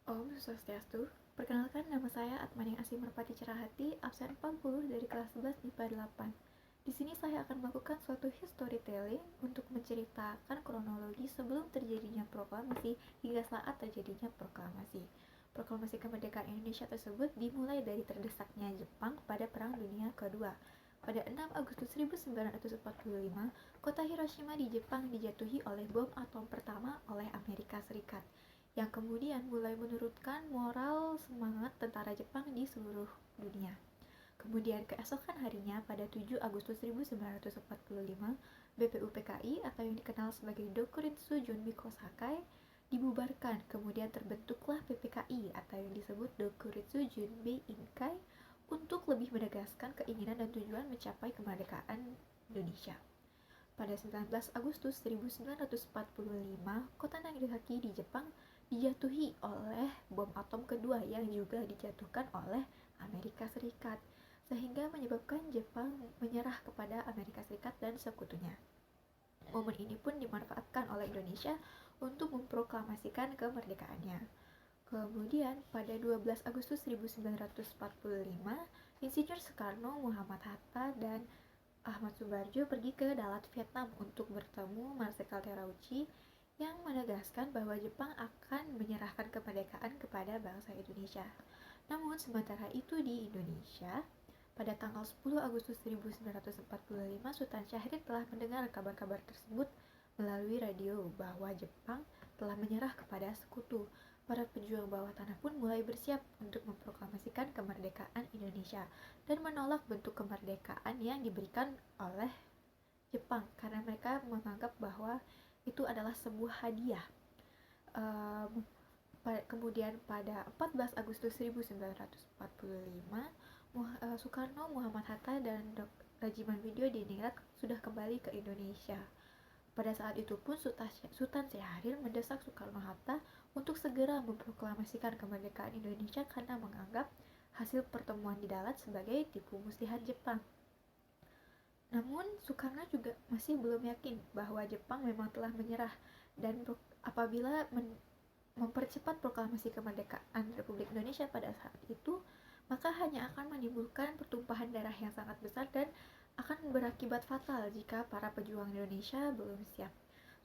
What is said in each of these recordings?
Om Swastiastu, perkenalkan nama saya Atmaning Asih Merpati Cerahati, absen 40 dari kelas 11 IPA 8. Di sini saya akan melakukan suatu storytelling untuk menceritakan kronologi sebelum terjadinya proklamasi hingga saat terjadinya proklamasi. Proklamasi kemerdekaan Indonesia tersebut dimulai dari terdesaknya Jepang pada Perang Dunia Kedua. Pada 6 Agustus 1945, kota Hiroshima di Jepang dijatuhi oleh bom atom pertama oleh Amerika Serikat, yang kemudian mulai menurunkan moral semangat tentara Jepang di seluruh dunia. Kemudian keesokan harinya pada 7 Agustus 1945, BPUPKI atau yang dikenal sebagai Dokuritsu Junmiko Sakai dibubarkan. Kemudian terbentuklah PPKI atau yang disebut Dokuritsu Junmei Inkai untuk lebih menegaskan keinginan dan tujuan mencapai kemerdekaan Indonesia. Pada 19 Agustus 1945, kota Nagasaki di Jepang dijatuhi oleh bom atom kedua yang juga dijatuhkan oleh Amerika Serikat, sehingga menyebabkan Jepang menyerah kepada Amerika Serikat dan sekutunya. Momen ini pun dimanfaatkan oleh Indonesia untuk memproklamasikan kemerdekaannya. Kemudian pada 12 Agustus 1945, Insinyur Soekarno, Muhammad Hatta, dan Ahmad Subarjo pergi ke Dalat, Vietnam untuk bertemu Marsikal Terauchi yang menegaskan bahwa Jepang akan menyerahkan kemerdekaan kepada bangsa Indonesia. Namun sementara itu di Indonesia, pada tanggal 10 Agustus 1945, Sultan Syahrir telah mendengar kabar-kabar tersebut melalui radio bahwa Jepang telah menyerah kepada sekutu. Para pejuang bawah tanah pun mulai bersiap untuk memproklamasikan kemerdekaan Indonesia dan menolak bentuk kemerdekaan yang diberikan oleh Jepang karena mereka menganggap bahwa itu adalah sebuah hadiah. Kemudian pada 14 Agustus 1945, Soekarno, Muhammad Hatta, dan Regimen Video Diningrat sudah kembali ke Indonesia. Pada saat itu pun Sultan Syahrir mendesak Soekarno-Hatta untuk segera memproklamasikan kemerdekaan Indonesia karena menganggap hasil pertemuan di Dalat sebagai tipu muslihat Jepang. Namun Soekarno juga masih belum yakin bahwa Jepang memang telah menyerah, dan apabila mempercepat proklamasi kemerdekaan Republik Indonesia pada saat itu, maka hanya akan menimbulkan pertumpahan darah yang sangat besar dan akan berakibat fatal jika para pejuang Indonesia belum siap.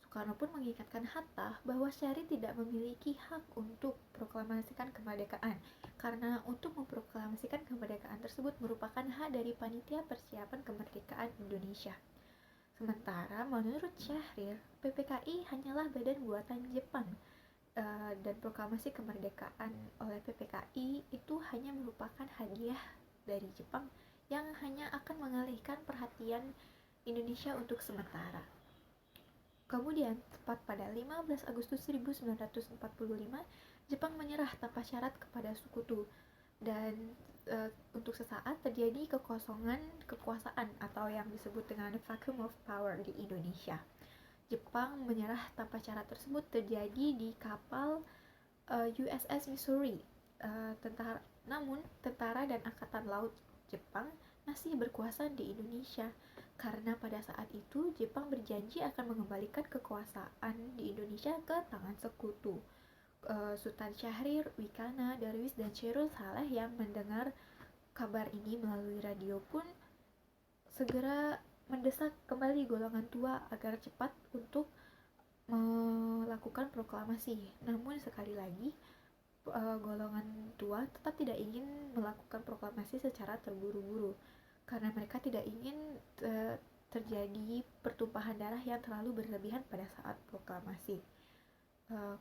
Soekarno pun mengingatkan Hatta bahwa Syahrir tidak memiliki hak untuk proklamasikan kemerdekaan karena untuk memproklamasikan kemerdekaan tersebut merupakan hak dari panitia persiapan kemerdekaan Indonesia. Sementara menurut Syahrir, PPKI hanyalah badan buatan Jepang, dan proklamasi kemerdekaan oleh PPKI itu hanya merupakan hadiah dari Jepang yang hanya akan mengalihkan perhatian Indonesia untuk sementara. Kemudian, tepat pada 15 Agustus 1945, Jepang menyerah tanpa syarat kepada sekutu, dan untuk sesaat terjadi kekosongan kekuasaan atau yang disebut dengan vacuum of power di Indonesia. Jepang menyerah tanpa syarat tersebut terjadi di kapal USS Missouri. Namun tentara dan angkatan laut Jepang masih berkuasa di Indonesia karena pada saat itu Jepang berjanji akan mengembalikan kekuasaan di Indonesia ke tangan sekutu. Sultan Syahrir, Wikana, Darwis, dan Chairul Saleh yang mendengar kabar ini melalui radio pun segera mendesak kembali golongan tua agar cepat untuk melakukan proklamasi. Namun sekali lagi, golongan tua tetap tidak ingin melakukan proklamasi secara terburu-buru karena mereka tidak ingin terjadi pertumpahan darah yang terlalu berlebihan pada saat proklamasi.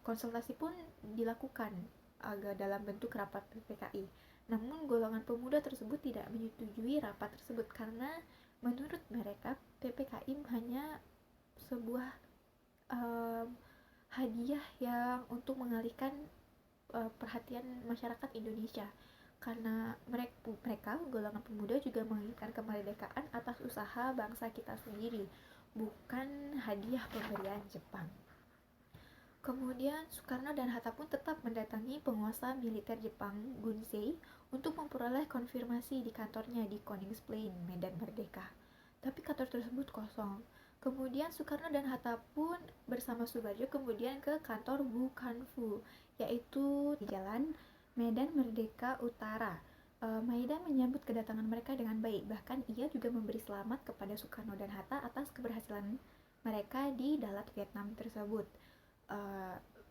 Konsultasi pun dilakukan dalam bentuk rapat PPKI. Namun golongan pemuda tersebut tidak menyetujui rapat tersebut karena menurut mereka PPKI hanya sebuah hadiah yang untuk mengalihkan perhatian masyarakat Indonesia karena mereka golongan pemuda juga menginginkan kemerdekaan atas usaha bangsa kita sendiri, bukan hadiah pemberian Jepang. Kemudian Soekarno dan Hatta pun tetap mendatangi penguasa militer Jepang Gunsei untuk memperoleh konfirmasi di kantornya di Koningsplein, Medan Merdeka. Tapi kantor tersebut kosong. Kemudian Soekarno dan Hatta pun bersama Subarjo kemudian ke kantor Bukanfu yaitu di Jalan Medan Merdeka Utara. Maeda menyambut kedatangan mereka dengan baik, bahkan ia juga memberi selamat kepada Soekarno dan Hatta atas keberhasilan mereka di Dalat Vietnam tersebut.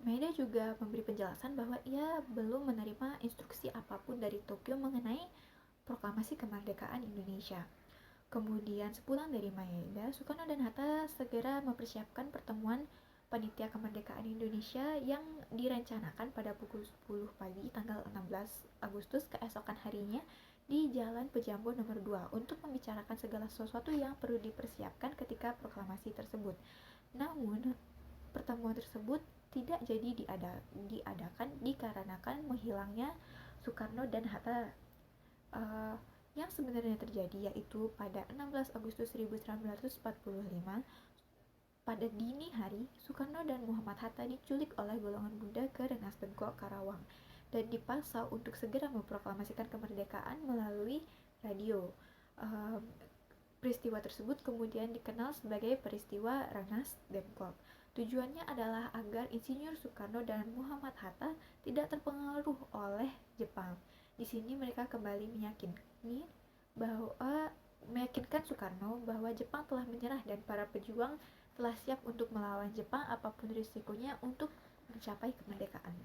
Maeda juga memberi penjelasan bahwa ia belum menerima instruksi apapun dari Tokyo mengenai proklamasi kemerdekaan Indonesia. Kemudian sepulang dari Maeda, Soekarno dan Hatta segera mempersiapkan pertemuan panitia kemerdekaan Indonesia yang direncanakan pada pukul 10 pagi tanggal 16 Agustus keesokan harinya di Jalan Pejambon nomor 2 untuk membicarakan segala sesuatu yang perlu dipersiapkan ketika proklamasi tersebut. Namun, pertemuan tersebut tidak jadi diadakan dikarenakan menghilangnya Soekarno dan Hatta. Yang sebenarnya terjadi yaitu pada 16 Agustus 1945, pada dini hari, Soekarno dan Muhammad Hatta diculik oleh golongan muda ke Rengas Dengklok, Karawang, dan dipaksa untuk segera memproklamasikan kemerdekaan melalui radio. Peristiwa tersebut kemudian dikenal sebagai peristiwa Rengas Dengklok. Tujuannya adalah agar Insinyur Soekarno dan Muhammad Hatta tidak terpengaruh oleh Jepang. Di sini mereka kembali meyakinkan Soekarno bahwa Jepang telah menyerah dan para pejuang telah siap untuk melawan Jepang apapun risikonya untuk mencapai kemerdekaan.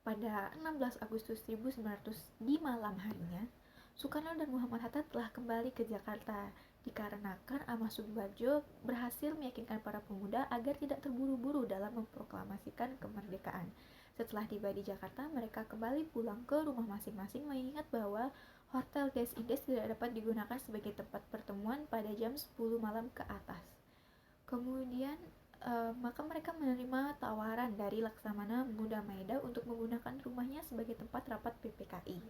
Pada 16 Agustus 1900 di malam harinya, Soekarno dan Muhammad Hatta telah kembali ke Jakarta dikarenakan Ahmad Subarjo berhasil meyakinkan para pemuda agar tidak terburu-buru dalam memproklamasikan kemerdekaan. Setelah tiba di Jakarta, mereka kembali pulang ke rumah masing-masing mengingat bahwa Hotel Des Indes tidak dapat digunakan sebagai tempat pertemuan pada jam 10 malam ke atas. Kemudian maka mereka menerima tawaran dari Laksamana Muda Maeda untuk menggunakan rumahnya sebagai tempat rapat PPKI.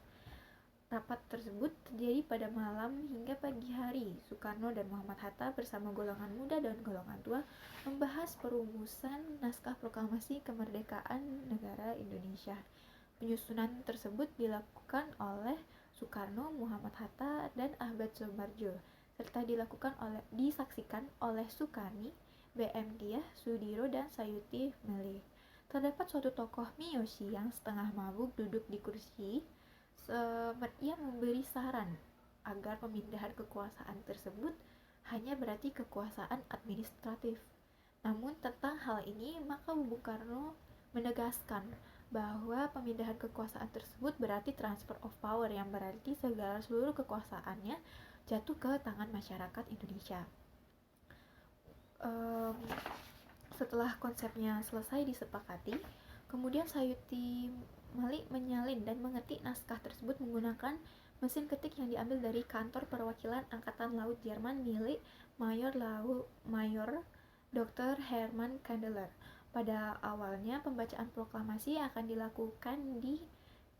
Rapat tersebut terjadi pada malam hingga pagi hari. Soekarno dan Muhammad Hatta bersama golongan muda dan golongan tua membahas perumusan naskah proklamasi kemerdekaan negara Indonesia. Penyusunan tersebut dilakukan oleh Soekarno, Muhammad Hatta, dan Ahmad Subarjo, serta disaksikan oleh Sukarni, BM Diah, Sudiro, dan Sayuti Melih. Terdapat suatu tokoh Miyoshi yang setengah mabuk duduk di kursi. Ia memberi saran agar pemindahan kekuasaan tersebut hanya berarti kekuasaan administratif. Namun tentang hal ini, maka Bung Karno menegaskan bahwa pemindahan kekuasaan tersebut berarti transfer of power, yang berarti seluruh kekuasaannya jatuh ke tangan masyarakat Indonesia. Setelah konsepnya selesai disepakati, kemudian Sayuti Malik menyalin dan mengetik naskah tersebut menggunakan mesin ketik yang diambil dari kantor perwakilan Angkatan Laut Jerman milik Mayor Dr. Hermann Kandeler. Pada awalnya pembacaan proklamasi akan dilakukan di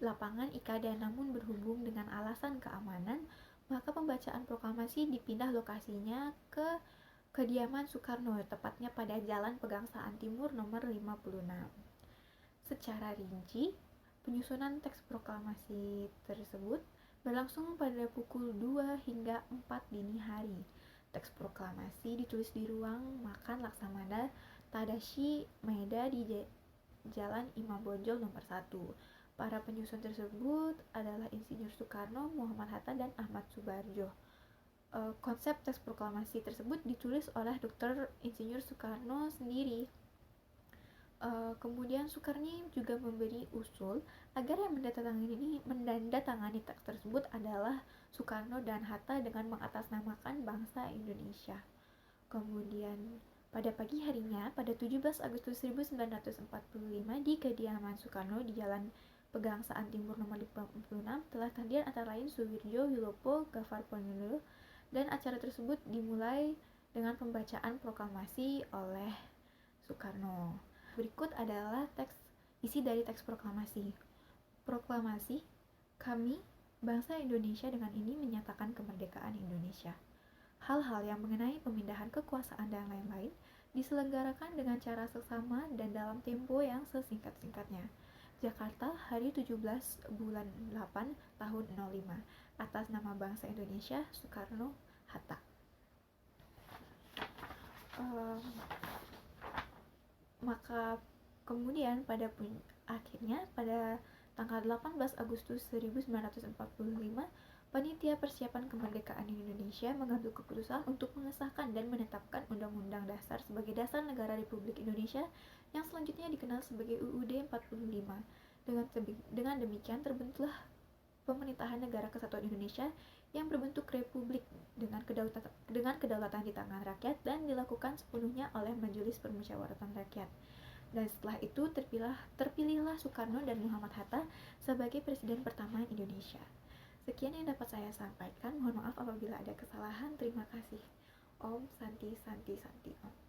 lapangan IKADA, namun berhubung dengan alasan keamanan, maka pembacaan proklamasi dipindah lokasinya ke kediaman Soekarno, tepatnya pada Jalan Pegangsaan Timur nomor 56. Secara rinci, penyusunan teks proklamasi tersebut berlangsung pada pukul 2 hingga 4 dini hari. Teks proklamasi ditulis di ruang makan Laksamana Tadashi Maeda di Jalan Imam Bonjol nomor 1. Para penyusun tersebut adalah Insinyur Soekarno, Muhammad Hatta, dan Ahmad Subarjo. Konsep teks proklamasi tersebut ditulis oleh Dr. Insinyur Soekarno sendiri. Kemudian Soekarni juga memberi usul agar yang menandatangani teks tersebut adalah Soekarno dan Hatta dengan mengatasnamakan bangsa Indonesia. Kemudian pada pagi harinya, pada 17 Agustus 1945 di kediaman Soekarno di Jalan Pegangsaan Timur nomor 56 telah hadir antara lain Suwirjo Wilopo, Gafar Ponyono, dan acara tersebut dimulai dengan pembacaan proklamasi oleh Soekarno. Berikut adalah isi dari teks proklamasi. Proklamasi, kami, bangsa Indonesia dengan ini menyatakan kemerdekaan Indonesia. Hal-hal yang mengenai pemindahan kekuasaan dan lain-lain diselenggarakan dengan cara seksama dan dalam tempo yang sesingkat-singkatnya. Jakarta, hari 17 bulan 8 tahun 05. Atas nama bangsa Indonesia, Soekarno Hatta. Maka kemudian pada Akhirnya, pada tanggal 18 Agustus 1945, Panitia Persiapan Kemerdekaan Indonesia mengambil keputusan untuk mengesahkan dan menetapkan Undang-Undang Dasar sebagai dasar negara Republik Indonesia yang selanjutnya dikenal sebagai UUD 45. Dengan demikian terbentuklah Pemerintahan Negara Kesatuan Indonesia yang berbentuk republik dengan kedaulatan di tangan rakyat dan dilakukan sepenuhnya oleh Majelis Permusyawaratan Rakyat. Dan setelah itu terpilihlah Soekarno dan Muhammad Hatta sebagai presiden pertama Indonesia. Sekian yang dapat saya sampaikan. Mohon maaf apabila ada kesalahan. Terima kasih. Om Santi Santi Santi Om.